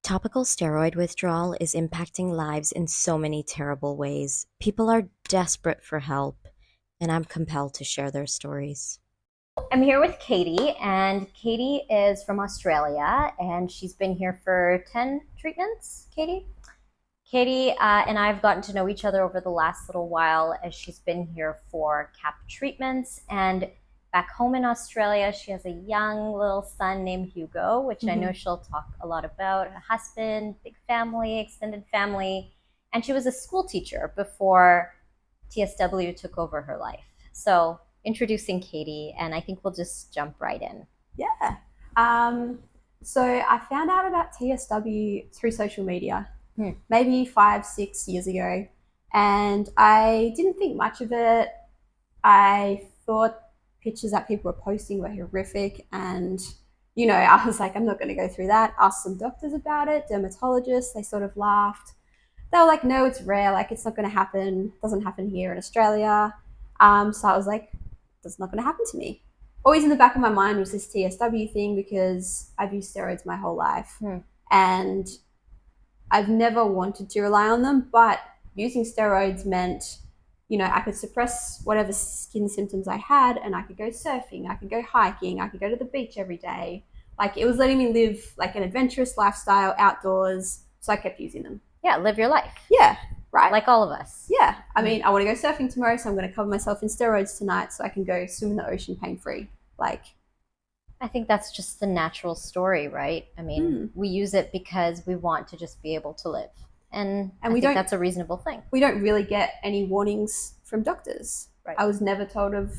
Topical steroid withdrawal is impacting lives in so many terrible ways. People are desperate for help, and I'm compelled to share their stories. I'm here with Katie, and Katie is from Australia, and she's been here for 10 treatments. Katie and I have gotten to know each other over the last little while as she's been here for CAP treatments. And back home in Australia, she has a young little son named Hugo, which I know she'll talk a lot about. A husband, big family, extended family. And she was a school teacher before TSW took over her life. So, introducing Katie, and I think we'll just jump right in. Yeah. Um, so I found out about TSW through social media, maybe 5, 6 years ago, and I didn't think much of it. I thought pictures that people were posting were horrific, and I was like, I'm not going to go through that. Asked some doctors about it, dermatologists. They sort of laughed. They were like, no, it's rare. Like, it's not going to happen. Doesn't happen here in Australia. So I was like, that's not going to happen to me. Always in the back of my mind was this TSW thing because I've used steroids my whole life, and I've never wanted to rely on them. But using steroids meant, I could suppress whatever skin symptoms I had, and I could go surfing, I could go hiking, I could go to the beach every day. Like, it was letting me live like an adventurous lifestyle outdoors. So I kept using them. Yeah, live your life. Yeah, right. Like all of us. Yeah. I mean, I want to go surfing tomorrow, so I'm going to cover myself in steroids tonight so I can go swim in the ocean pain-free. Like, I think that's just the natural story, right? I mean, we use it because we want to just be able to live. And I think that's a reasonable thing. We don't really get any warnings from doctors. Right. I was never told of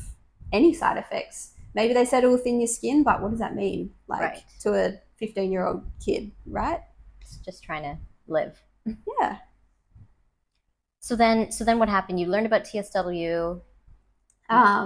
any side effects. Maybe they said it will thin your skin, but what does that mean? Like, to a 15-year-old kid, right? It's just trying to live. Yeah. So then what happened? You learned about TSW.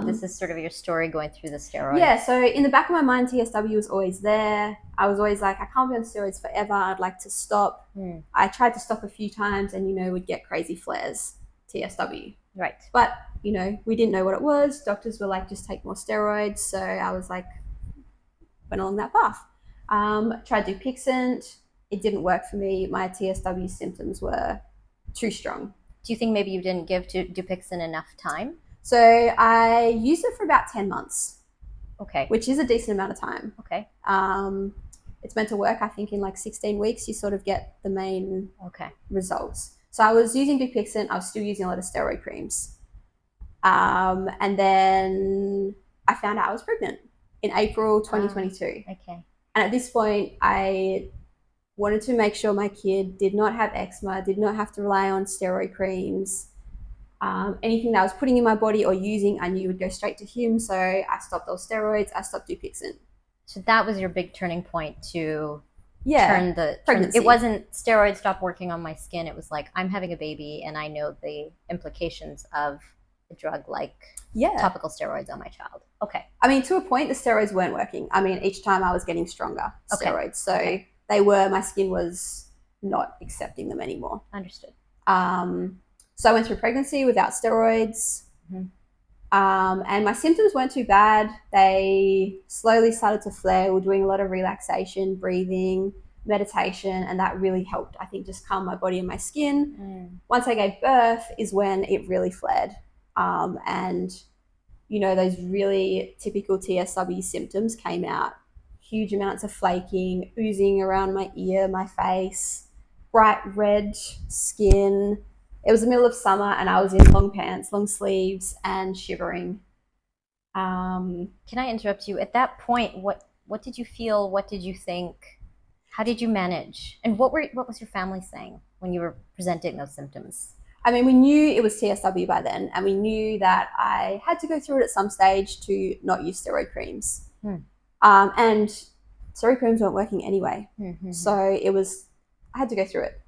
This is sort of your story going through the steroids. Yeah, so in the back of my mind, TSW was always there. I was always like, I can't be on steroids forever. I'd like to stop. I tried to stop a few times and, would get crazy flares, TSW. Right. But, we didn't know what it was. Doctors were like, just take more steroids. So I was like, went along that path. Tried Dupixent. It didn't work for me. My TSW symptoms were too strong. Do you think maybe you didn't give Dupixent enough time? So I used it for about 10 months. Okay. Which is a decent amount of time. Okay. It's meant to work, I think, in like 16 weeks. You sort of get the main results. So I was using Dupixent. I was still using a lot of steroid creams. And then I found out I was pregnant in April 2022. Okay. And at this point, I wanted to make sure my kid did not have eczema, did not have to rely on steroid creams. Anything that I was putting in my body or using, I knew would go straight to him. So I stopped all steroids. I stopped Dupixent. So that was your big turning point to turn pregnancy. It wasn't steroids stopped working on my skin. It was like, I'm having a baby and I know the implications of a drug like topical steroids on my child. Okay. I mean, to a point, the steroids weren't working. I mean, each time I was getting stronger steroids. So my skin was not accepting them anymore. Understood. So I went through pregnancy without steroids. And my symptoms weren't too bad. They slowly started to flare. We were doing a lot of relaxation, breathing, meditation, and that really helped, I think, just calm my body and my skin. Once I gave birth is when it really flared. And, those really typical TSW symptoms came out. Huge amounts of flaking, oozing around my ear, my face, bright red skin. It was the middle of summer and I was in long pants, long sleeves, and shivering. Can I interrupt you? At that point, what did you feel? What did you think? How did you manage? And what was your family saying when you were presenting those symptoms? I mean, we knew it was TSW by then, and we knew that I had to go through it at some stage to not use steroid creams. And steroid creams weren't working anyway. So I had to go through it.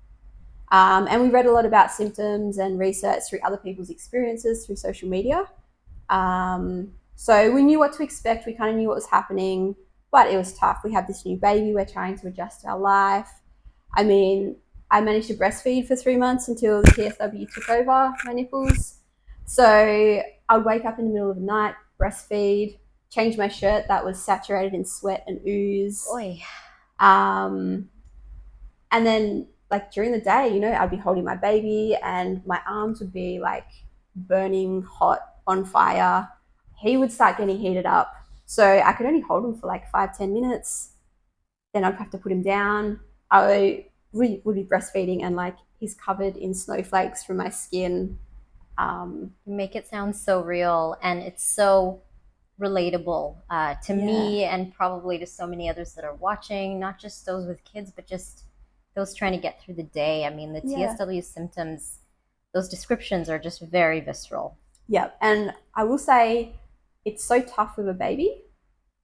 And we read a lot about symptoms and research through other people's experiences through social media. So we knew what to expect. We kind of knew what was happening, but it was tough. We have this new baby. We're trying to adjust our life. I mean, I managed to breastfeed for 3 months until the TSW took over my nipples. So I would wake up in the middle of the night, breastfeed, change my shirt that was saturated in sweat and ooze. Oy. And then like during the day, I'd be holding my baby and my arms would be like burning hot on fire. He would start getting heated up. So I could only hold him for like 5-10 minutes. Then I'd have to put him down. I would be breastfeeding and like he's covered in snowflakes from my skin. You make it sound so real, and it's so relatable to Yeah. me and probably to so many others that are watching, not just those with kids, but just those trying to get through the day. I mean, the Yeah. TSW symptoms, those descriptions are just very visceral. Yeah. And I will say it's so tough with a baby.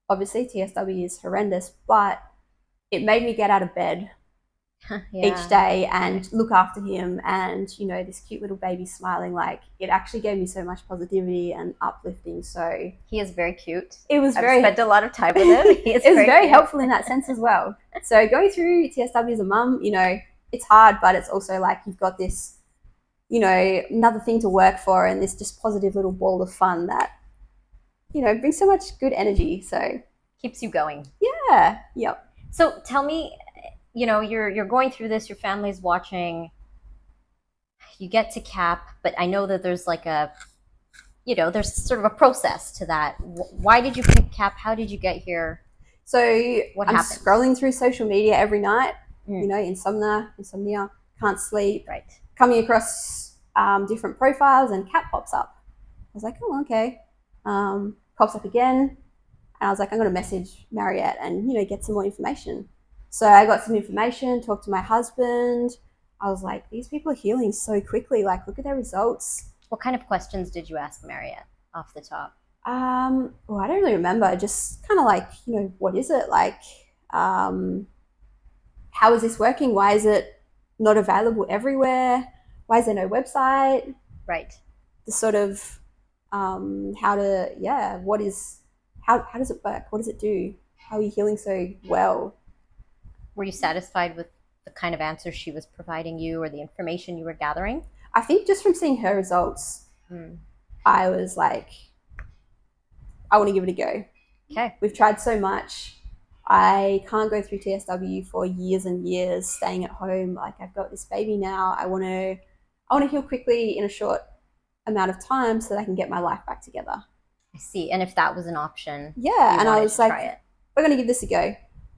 Obviously, TSW is horrendous, but it made me get out of bed each day and look after him. And, this cute little baby smiling, like it actually gave me so much positivity and uplifting. So he is very cute. It was I've spent a lot of time with him. It was very helpful in that sense as well. So going through TSW as a mum, it's hard, but it's also like you've got this, another thing to work for and this just positive little ball of fun that, brings so much good energy. So keeps you going. Yeah. Yep. So tell me, you're going through this, your family's watching, you get to CAP, but I know that there's like there's sort of a process to that. Why did you pick CAP? How did you get here? So what I'm happened? Scrolling through social media every night, insomnia, can't sleep. Right. Coming across different profiles and CAP pops up. I was like, oh, okay. Pops up again. And I was like, I'm going to message Mariette and, get some more information. So I got some information, talked to my husband. I was like, these people are healing so quickly. Like, look at their results. What kind of questions did you ask Mariette off the top? Well, I don't really remember. Just kind of like, what is it? Like, how is this working? Why is it not available everywhere? Why is there no website? Right. The sort of how does it work? What does it do? How are you healing so well? Were you satisfied with the kind of answers she was providing you or the information you were gathering? I think just from seeing her results, I was like, I want to give it a go. Okay. We've tried so much. I can't go through TSW for years and years, staying at home. Like, I've got this baby now. I want to heal quickly in a short amount of time so that I can get my life back together. I see. And if that was an option, yeah, and I was like, we're going to give this a go.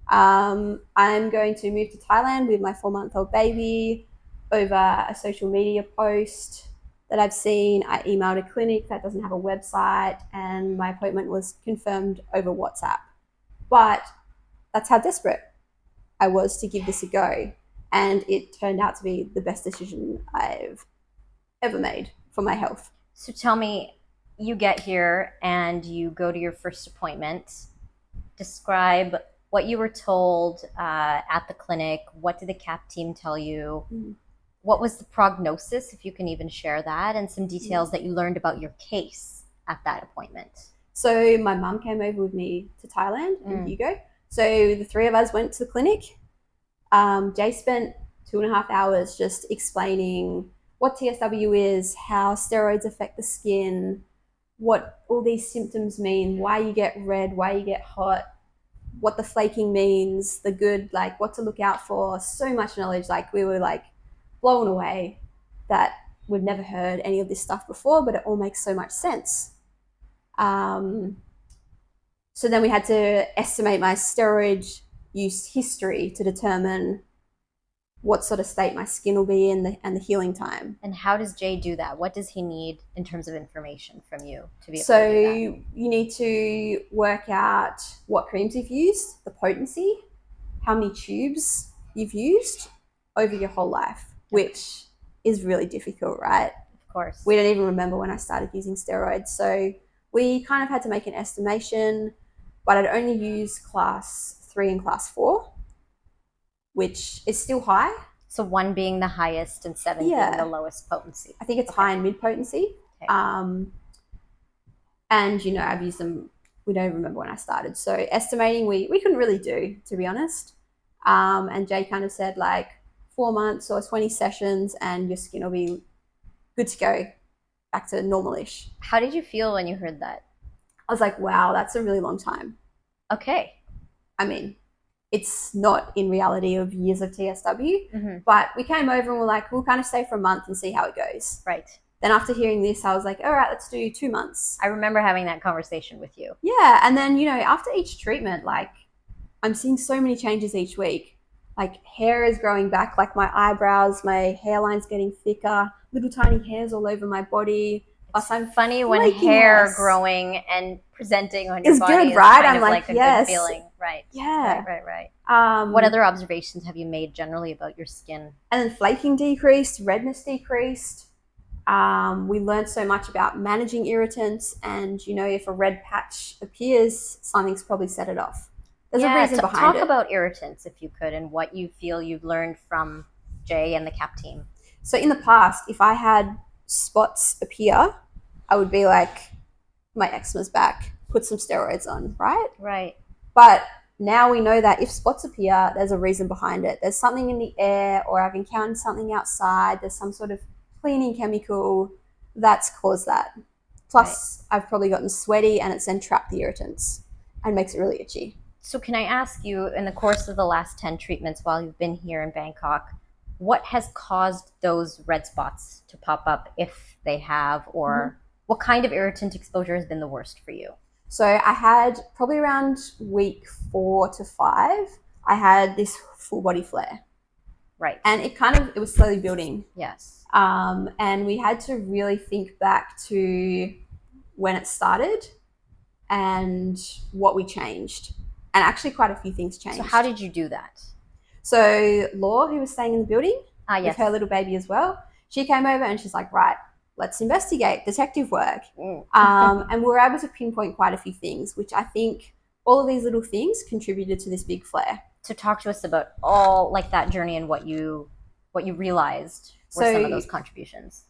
I'm going to move to Thailand with my 4-month-old baby over a social media post that I've seen. I emailed a clinic that doesn't have a website, and my appointment was confirmed over WhatsApp. But that's how desperate I was to give this a go. And it turned out to be the best decision I've ever made for my health. So tell me, you get here and you go to your first appointment. Describe what you were told at the clinic. What did the CAP team tell you? What was the prognosis, if you can even share that, and some details that you learned about your case at that appointment? So my mum came over with me to Thailand and Hugo. So the three of us went to the clinic. Jay spent 2.5 hours just explaining what TSW is, how steroids affect the skin, what all these symptoms mean, why you get red, why you get hot, what the flaking means, the good, like what to look out for. So much knowledge. Like, we were like blown away that we'd never heard any of this stuff before, but it all makes so much sense. So then we had to estimate my steroid use history to determine what sort of state my skin will be in and the healing time. And how does Jay do that? What does he need in terms of information from you to be able so to do that? You need to work out what creams you've used, the potency, how many tubes you've used over your whole life, which is really difficult, right? Of course. We don't even remember when I started using steroids. So we kind of had to make an estimation, but I'd only use class 3 and class 4, which is still high. So 1 being the highest and 7 being the lowest potency. I think it's high and mid potency. Okay. And, I've used them, we don't remember when I started. So estimating we couldn't really do, to be honest. And Jay kind of said like 4 months or 20 sessions and your skin will be good to go back to normal-ish. How did you feel when you heard that? I was like, wow, that's a really long time. Okay. I mean, it's not in reality of years of TSW. Mm-hmm. But we came over and we're like, we'll kind of stay for a month and see how it goes. Right. Then after hearing this, I was like, all right, let's do 2 months. I remember having that conversation with you. Yeah. And then, after each treatment, like I'm seeing so many changes each week. Like hair is growing back, like my eyebrows, my hairline's getting thicker, little tiny hairs all over my body. It's funny when hair growing and presenting on your body good, is right? kind I'm of like, a yes. good feeling. Right. Yeah. Right. What other observations have you made generally about your skin? And then flaking decreased, redness decreased. We learned so much about managing irritants, and if a red patch appears, something's probably set it off. There's a reason behind it. Talk about irritants if you could, and what you feel you've learned from Jay and the CAP team. So in the past, if I had spots appear, I would be like, my eczema's back, put some steroids on, right? Right. But now we know that if spots appear, there's a reason behind it. There's something in the air, or I've encountered something outside. There's some sort of cleaning chemical that's caused that. Plus, I've probably gotten sweaty and it's then trapped the irritants and makes it really itchy. So can I ask you, in the course of the last 10 treatments while you've been here in Bangkok, what has caused those red spots to pop up, if they have, or what kind of irritant exposure has been the worst for you? So I had probably around week 4 to 5, I had this full body flare. Right. And it was slowly building. Yes. And we had to really think back to when it started and what we changed. And actually quite a few things changed. So how did you do that? So Laura, who was staying in the building yes. with her little baby as well, she came over and she's like, right, let's investigate, detective work. And we were able to pinpoint quite a few things, which I think all of these little things contributed to this big flare. So talk to us about all like that journey and what you realized were some of those contributions.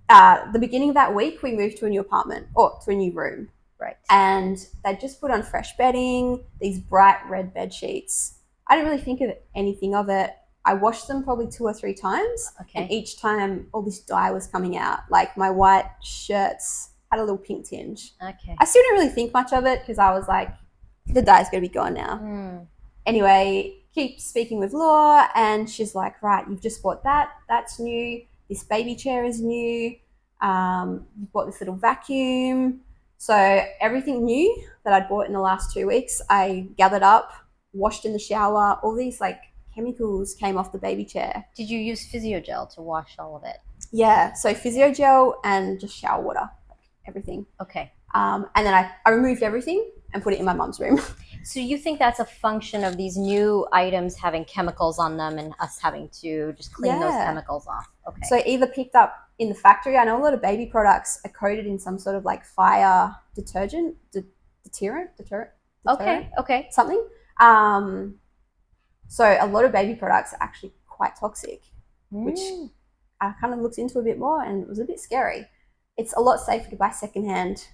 The beginning of that week, we moved to a new apartment, or to a new room. Right. And they just put on fresh bedding, these bright red bed sheets. I didn't really think of anything of it. I washed them probably 2 or 3 times. Okay. And each time all this dye was coming out. Like my white shirts had a little pink tinge. Okay. I still didn't really think much of it because I was like, the dye's going to be gone now. Anyway, keep speaking with Laura and she's like, right, you've just bought that. That's new. This baby chair is new. You've bought this little vacuum. So everything new that I'd bought in the last 2 weeks, I gathered up, washed in the shower. All these like chemicals came off the baby chair. Did you use Physiogel to wash all of it? Yeah, so Physiogel and just shower water, like everything. Okay. And then I removed everything and put it in my mum's room. So you think that's a function of these new items having chemicals on them and us having to just clean those chemicals off? Okay. So either picked up in the factory. I know a lot of baby products are coated in some sort of like fire deterrent. Okay. Something. So a lot of baby products are actually quite toxic, which I kind of looked into a bit more and it was a bit scary. It's a lot safer to buy secondhand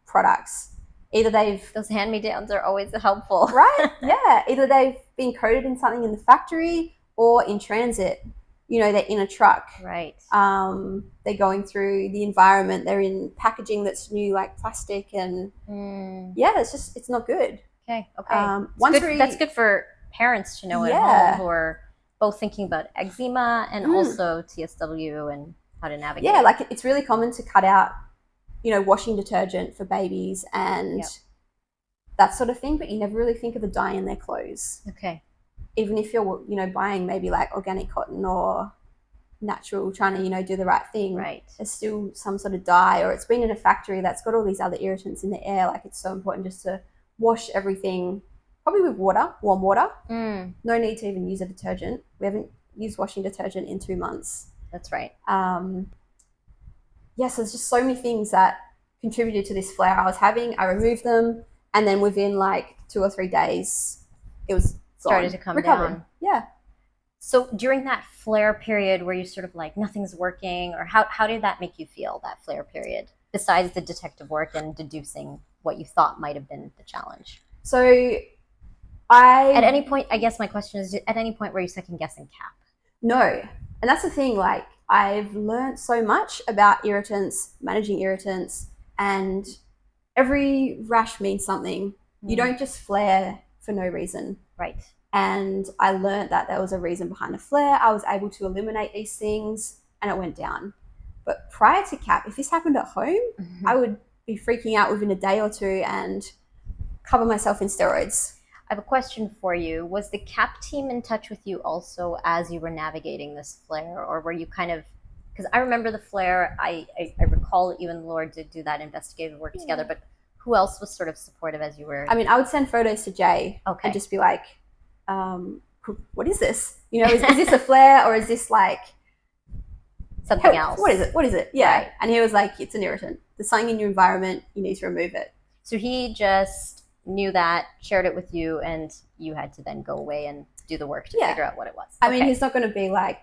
products. Either those hand-me-downs are always helpful. Right? Yeah. Either they've been coated in something in the factory or in transit. They're in a truck. Right. They're going through the environment. They're in packaging that's new, like plastic, and it's not good. Okay. That's good for parents to know at home who are both thinking about eczema and also TSW and how to navigate. Yeah, like it's really common to cut out, washing detergent for babies and that sort of thing, but you never really think of the dye in their clothes. Okay. Even if you're, buying maybe like organic cotton or natural, trying to, do the right thing. Right. There's still some sort of dye, or it's been in a factory that's got all these other irritants in the air. Like it's so important just to wash everything, probably with water, warm water. No need to even use a detergent. We haven't used washing detergent in 2 months. That's right. So there's just so many things that contributed to this flare I was having. I removed them, and then within like 2 or 3 days, it was started to come down. Yeah. So during that flare period where you sort of like nothing's working, or how did that make you feel, that flare period, besides the detective work and deducing what you thought might have been the challenge? So at any point, I guess my question is, at any point were you second guessing CAP? No. And that's the thing, like I've learned so much about irritants, managing irritants, and every rash means something. You don't just flare for no reason. Right. And I learned that there was a reason behind the flare. I was able to eliminate these things and it went down. But prior to CAP, if this happened at home, I would be freaking out within a day or two and cover myself in steroids. I have a question for you. Was the CAP team in touch with you also as you were navigating this flare, or were you kind of, because I remember the flare, I recall that you and Lord did do that investigative work together, but who else was sort of supportive as you were? I mean, I would send photos to Jay and just be like, what is this? You know, is this a flare or is this like something else? What is it? What is it? Yeah. Right. And he was like, it's an irritant. There's something in your environment. You need to remove it. So he just knew that, shared it with you, and you had to then go away and do the work to figure out what it was. I mean, he's not going to be like,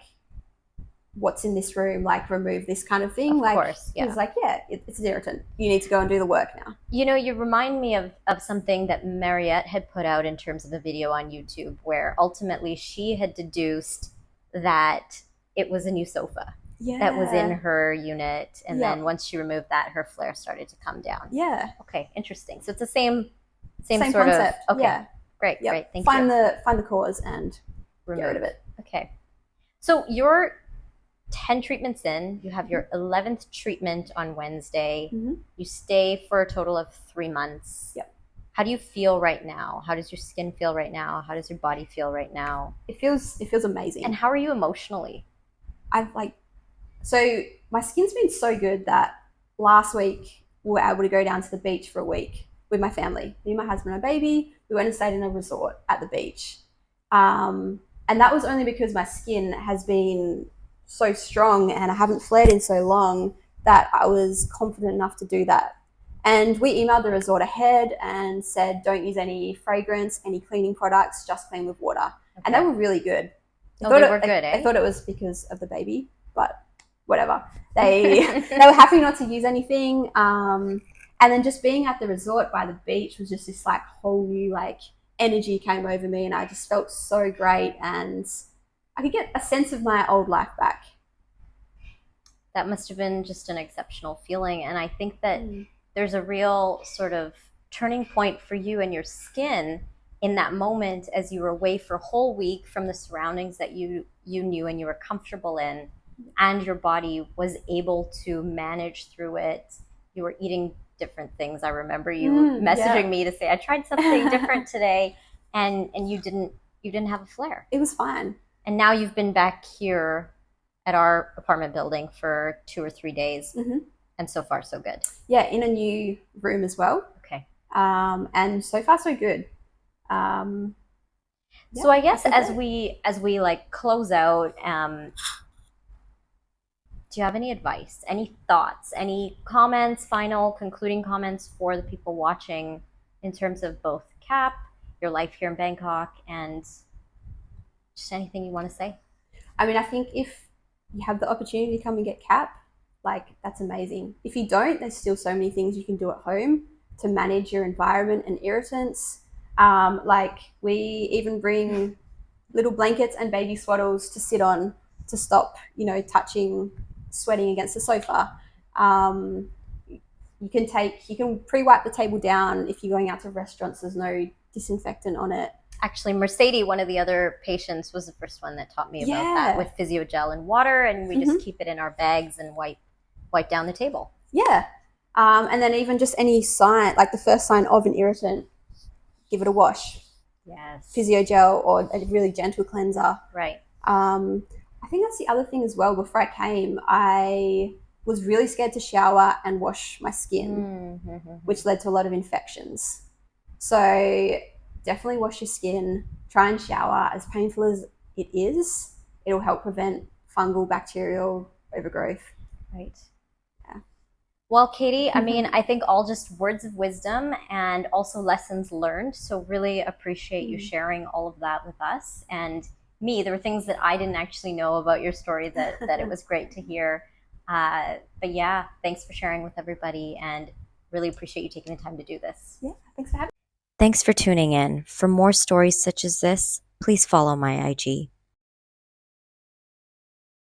what's in this room, like remove this kind of thing. Of course, yeah. He's like, it's an irritant. You need to go and do the work now. You know, you remind me of something that Mariette had put out in terms of a video on YouTube where ultimately she had deduced that it was a new sofa that was in her unit. And then once she removed that, her flare started to come down. Yeah. Okay, interesting. So it's the same sort concept. of. Okay, yeah. Great, great. Thank you. Find the cause and get rid of it. Okay. So you're 10 treatments in. You have your 11th treatment on Wednesday. You stay for a total of 3 months. Yep. How do you feel right now? How does your skin feel right now? How does your body feel right now? It feels amazing. And how are you emotionally? So my skin's been so good that last week we were able to go down to the beach for a week with my family. Me, my husband, and baby. We went and stayed in a resort at the beach. And that was only because my skin has been so strong and I haven't flared in so long that I was confident enough to do that. And we emailed the resort ahead and said, don't use any fragrance, any cleaning products, just clean with water. Okay. And they were really good. They were good, eh? I thought it was because of the baby, but whatever. They were happy not to use anything. And then just being at the resort by the beach was just this like whole new like energy came over me and I just felt so great and I could get a sense of my old life back. That must have been just an exceptional feeling. And I think that there's a real sort of turning point for you and your skin in that moment as you were away for a whole week from the surroundings that you knew and you were comfortable in, and your body was able to manage through it. You were eating different things. I remember you messaging me to say, I tried something different today, and you didn't have a flare. It was fine. And now you've been back here at our apartment building for 2 or 3 days, and so far so good. Yeah, in a new room as well. Okay. And so far so good. So I guess as we like close out, do you have any advice, any thoughts, any comments, final concluding comments for the people watching in terms of both CAP, your life here in Bangkok, and just anything you want to say? I mean, I think if you have the opportunity to come and get CAP, like that's amazing. If you don't, there's still so many things you can do at home to manage your environment and irritants. Like we even bring little blankets and baby swaddles to sit on to stop, sweating against the sofa. You can pre-wipe the table down if you're going out to restaurants. There's no disinfectant on it. Actually, Mercedes, one of the other patients, was the first one that taught me about that with Physiogel and water, and we just keep it in our bags and wipe down the table. Yeah. And then even just any sign, like the first sign of an irritant, give it a wash. Yes. Physiogel or a really gentle cleanser. Right. I think that's the other thing as well. Before I came, I was really scared to shower and wash my skin, which led to a lot of infections. So definitely wash your skin, try and shower. As painful as it is, it'll help prevent fungal, bacterial overgrowth. Right. Yeah. Well, Katie, I mean, I think all just words of wisdom and also lessons learned. So really appreciate you sharing all of that with us. And there were things that I didn't actually know about your story that it was great to hear. But yeah, thanks for sharing with everybody and really appreciate you taking the time to do this. Yeah, thanks for having me. Thanks for tuning in. For more stories such as this, please follow my IG.